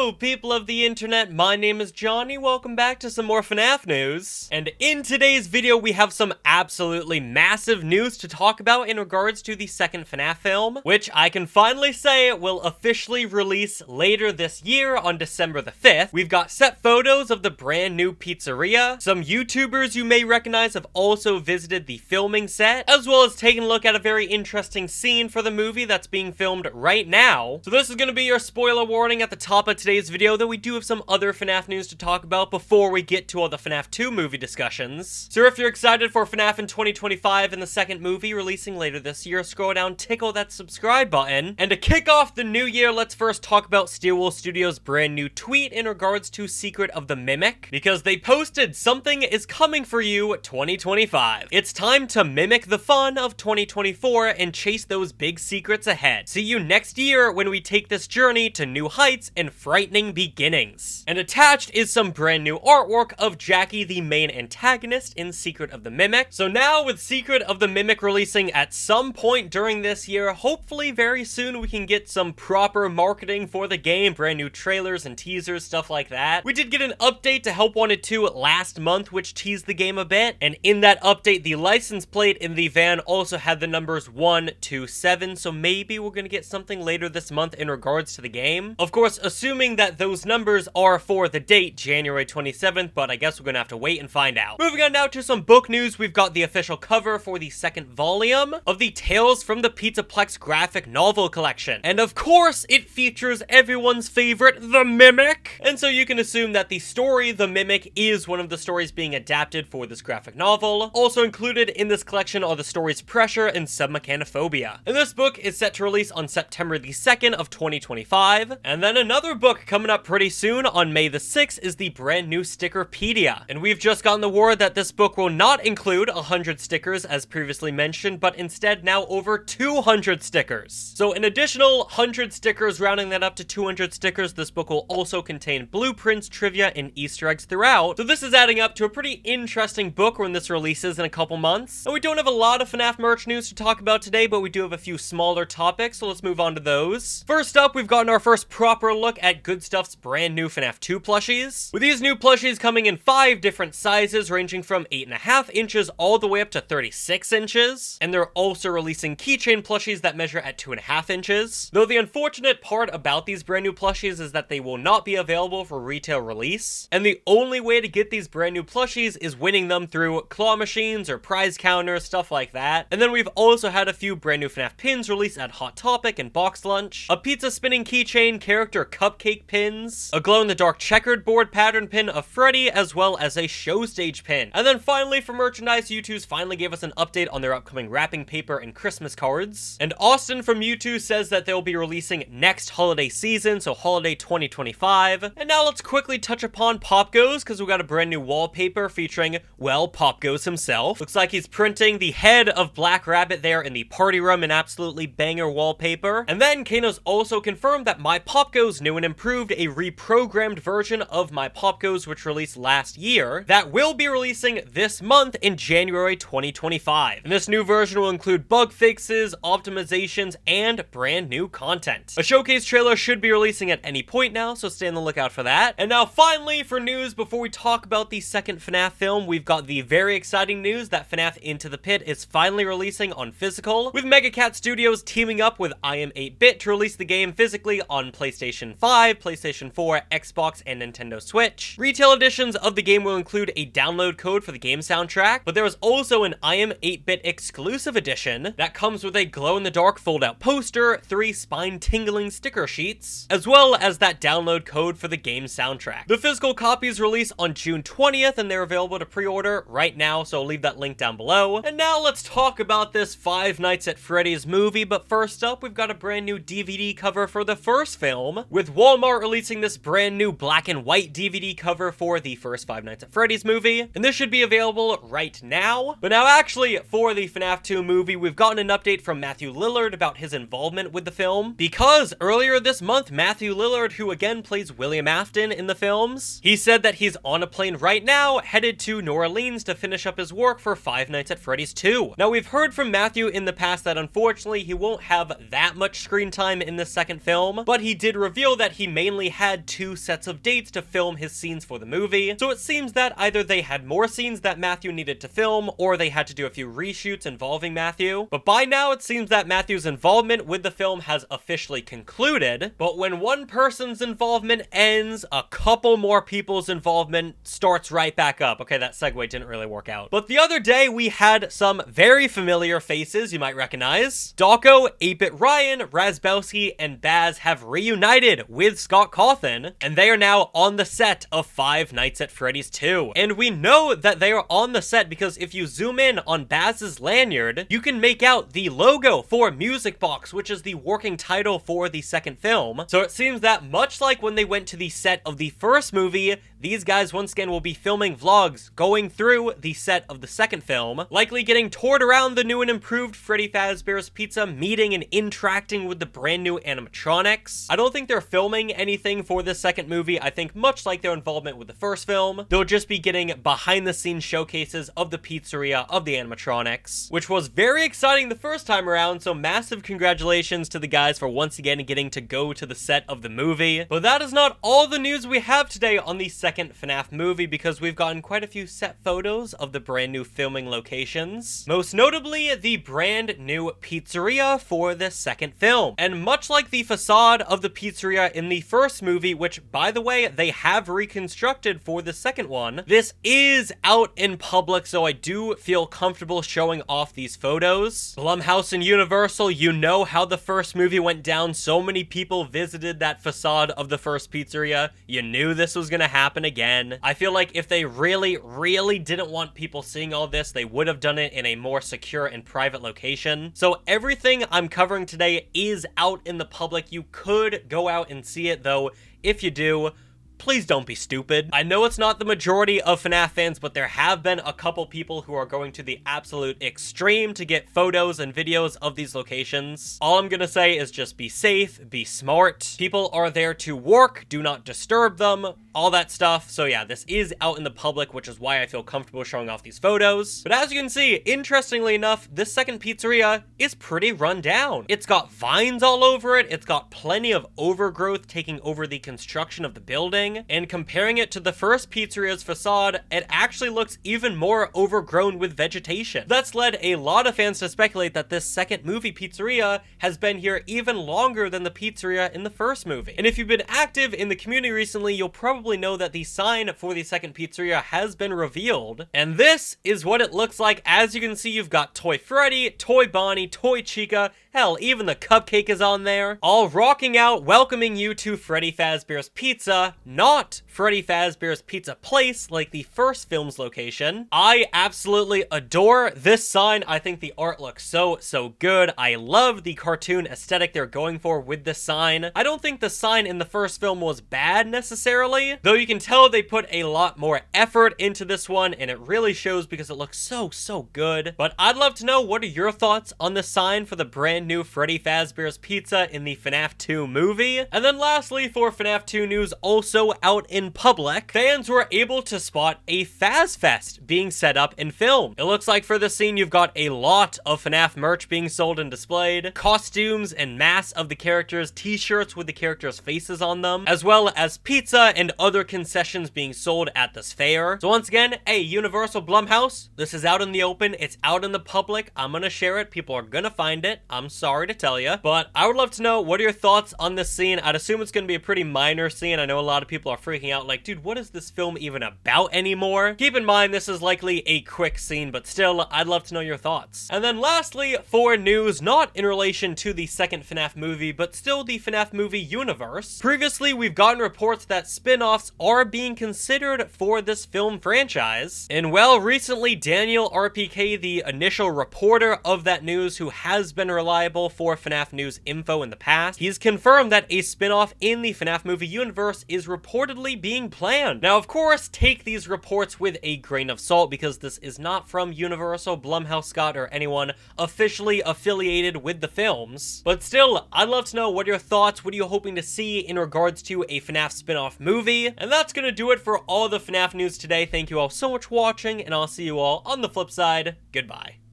Hello, people of the internet, my name is Johnny, welcome back to some more FNaF news. And in today's video, we have some absolutely massive news to talk about in regards to the second FNaF film, which I can finally say will officially release later this year on December the 5th. We've got set photos of the brand new pizzeria. Some YouTubers you may recognize have also visited the filming set, as well as taken a look at a very interesting scene for the movie that's being filmed right now. So this is going to be your spoiler warning at the top of today's video, though we do have some other FNaF news to talk about before we get to all the FNaF 2 movie discussions. So if you're excited for FNaF in 2025 and the second movie releasing later this year, scroll down, tickle that subscribe button. And to kick off the new year, let's first talk about Steelwool Studios' brand new tweet in regards to Secret of the Mimic, because they posted something is coming for you 2025. It's time to mimic the fun of 2024 and chase those big secrets ahead. See you next year when we take this journey to new heights and frightening beginnings. And attached is some brand new artwork of Jackie, the main antagonist in Secret of the Mimic. So now with Secret of the Mimic releasing at some point during this year, hopefully very soon we can get some proper marketing for the game, brand new trailers and teasers, stuff like that. We did get an update to Help Wanted 2 last month, which teased the game a bit, and in that update, the license plate in the van also had the numbers 127, so maybe we're gonna get something later this month in regards to the game. Of course, assuming that those numbers are for the date, January 27th, but I guess we're gonna have to wait and find out. Moving on now to some book news, we've got the official cover for the second volume of the Tales from the Pizzaplex graphic novel collection. And of course, it features everyone's favorite, the Mimic. And so you can assume that the story, the Mimic, is one of the stories being adapted for this graphic novel. Also included in this collection are the stories Pressure and Submechanophobia. And this book is set to release on September the 2nd of 2025. And then another book coming up pretty soon on May the 6th is the brand new Stickerpedia. And we've just gotten the word that this book will not include 100 stickers as previously mentioned, but instead now over 200 stickers. So an additional 100 stickers, rounding that up to 200 stickers, this book will also contain blueprints, trivia, and Easter eggs throughout. So this is adding up to a pretty interesting book when this releases in a couple months. And we don't have a lot of FNaF merch news to talk about today, but we do have a few smaller topics, so let's move on to those. First up, we've gotten our first proper look at Good Stuff's brand new FNaF 2 plushies, with these new plushies coming in 5 different sizes ranging from 8.5 inches all the way up to 36 inches, and they're also releasing keychain plushies that measure at 2.5 inches. Though the unfortunate part about these brand new plushies is that they will not be available for retail release, and the only way to get these brand new plushies is winning them through claw machines or prize counters, stuff like that. And then we've also had a few brand new FNaF pins released at Hot Topic and BoxLunch, a pizza spinning keychain, character cupcake pins, a glow-in-the-dark checkered board pattern pin of Freddy, as well as a show stage pin. And then finally, for merchandise, Youtooz finally gave us an update on their upcoming wrapping paper and Christmas cards. And Austin from Youtooz says that they'll be releasing next holiday season, so holiday 2025. And now let's quickly touch upon POPGOES, because we've got a brand new wallpaper featuring, well, POPGOES himself. Looks like he's printing the head of Black Rabbit there in the party room, an absolutely banger wallpaper. And then Kano's also confirmed that myPOPGOES new and improved a reprogrammed version of myPOPGOES, which released last year, that will be releasing this month in January 2025. And this new version will include bug fixes, optimizations, and brand new content. A showcase trailer should be releasing at any point now, so stay on the lookout for that. And now finally, for news before we talk about the second FNaF film, we've got the very exciting news that FNaF Into the Pit is finally releasing on physical, with Megacat Studios teaming up with IM8bit to release the game physically on PlayStation 5, PlayStation 4, Xbox, and Nintendo Switch. Retail editions of the game will include a download code for the game soundtrack, but there is also an IM8bit exclusive edition that comes with a glow-in-the-dark fold-out poster, 3 spine-tingling sticker sheets, as well as that download code for the game soundtrack. The physical copies release on June 20th, and they're available to pre-order right now, so I'll leave that link down below. And now let's talk about this Five Nights at Freddy's movie, but first up, we've got a brand new DVD cover for the first film, with Walmart releasing this brand new black and white DVD cover for the first Five Nights at Freddy's movie, and this should be available right now. But now actually, for the FNaF 2 movie, we've gotten an update from Matthew Lillard about his involvement with the film, because earlier this month, Matthew Lillard, who again plays William Afton in the films, he said that he's on a plane right now, headed to New Orleans to finish up his work for Five Nights at Freddy's 2. Now, we've heard from Matthew in the past that unfortunately he won't have that much screen time in the second film, but he did reveal that he mainly had 2 sets of dates to film his scenes for the movie, so it seems that either they had more scenes that Matthew needed to film, or they had to do a few reshoots involving Matthew. But by now it seems that Matthew's involvement with the film has officially concluded, but when one person's involvement ends, a couple more people's involvement starts right back up. Okay, that segue didn't really work out. But the other day we had some very familiar faces you might recognize. Dawko, 8-Bit Ryan, Razbowski, and Baz have reunited with Scott Cawthon, and they are now on the set of Five Nights at Freddy's 2. And we know that they are on the set because if you zoom in on Baz's lanyard, you can make out the logo for Music Box, which is the working title for the second film. So it seems that much like when they went to the set of the first movie, these guys once again will be filming vlogs going through the set of the second film, likely getting toured around the new and improved Freddy Fazbear's Pizza, meeting and interacting with the brand new animatronics. I don't think they're filming anything for this second movie. I think much like their involvement with the first film, they'll just be getting behind the scenes showcases of the pizzeria, of the animatronics, which was very exciting the first time around, so massive congratulations to the guys for once again getting to go to the set of the movie. But that is not all the news we have today on the second FNaF movie, because we've gotten quite a few set photos of the brand new filming locations, most notably the brand new pizzeria for the second film. And much like the facade of the pizzeria in the first movie, which by the way they have reconstructed for the second one, this is out in public, so I do feel comfortable showing off these photos. Blumhouse and Universal, you know how the first movie went down. So many people visited that facade of the first pizzeria. You knew this was gonna happen again. I feel like if they really didn't want people seeing all this, they would have done it in a more secure and private location. So everything I'm covering today is out in the public. You could go out and see it, though if you do, please don't be stupid. I know it's not the majority of FNaF fans, but there have been a couple people who are going to the absolute extreme to get photos and videos of these locations. All I'm gonna say is just be safe, be smart. People are there to work, do not disturb them, all that stuff. So yeah, this is out in the public, which is why I feel comfortable showing off these photos. But as you can see, interestingly enough, this second pizzeria is pretty run down. It's got vines all over it, it's got plenty of overgrowth taking over the construction of the building, and comparing it to the first pizzeria's facade, it actually looks even more overgrown with vegetation. That's led a lot of fans to speculate that this second movie pizzeria has been here even longer than the pizzeria in the first movie. And if you've been active in the community recently, you'll probably know that the sign for the second pizzeria has been revealed, and this is what it looks like. As you can see, you've got Toy Freddy, Toy Bonnie, Toy Chica, hell, even the cupcake is on there, all rocking out, welcoming you to Freddy Fazbear's Pizza, not Freddy Fazbear's Pizza Place like the first film's location. I absolutely adore this sign. I think the art looks so good. I love the cartoon aesthetic they're going for with this sign. I don't think the sign in the first film was bad necessarily, though you can tell they put a lot more effort into this one, and it really shows because it looks so good. But I'd love to know, what are your thoughts on the sign for the brand new Freddy Fazbear's Pizza in the FNaF 2 movie? And then lastly, for FNaF 2 news, also out in public, fans were able to spot a FazFest being set up and filmed. It looks like for this scene, you've got a lot of FNaF merch being sold and displayed, costumes and masks of the characters, t-shirts with the characters' faces on them, as well as pizza and other concessions being sold at this fair. So once again, hey, Universal, Blumhouse, this is out in the open, it's out in the public, I'm gonna share it, people are gonna find it, I'm sorry to tell you, but I would love to know, what are your thoughts on this scene? I'd assume it's gonna be a pretty minor scene. I know a lot of people are freaking out like, dude, what is this film even about anymore? Keep in mind, this is likely a quick scene, but still, I'd love to know your thoughts. And then lastly, for news not in relation to the second FNaF movie, but still the FNaF movie universe, previously we've gotten reports that spin-offs are being considered for this film franchise. And well, recently Daniel RPK, the initial reporter of that news, who has been reliable for FNaF news info in the past, he's confirmed that a spin-off in the FNaF movie universe is reportedly being planned. Now, of course, take these reports with a grain of salt, because this is not from Universal, Blumhouse, Scott, or anyone officially affiliated with the films. But still, I'd love to know, what are your thoughts? What are you hoping to see in regards to a FNaF spin-off movie? And that's gonna do it for all the FNaF news today. Thank you all so much for watching, and I'll see you all on the flip side. Goodbye.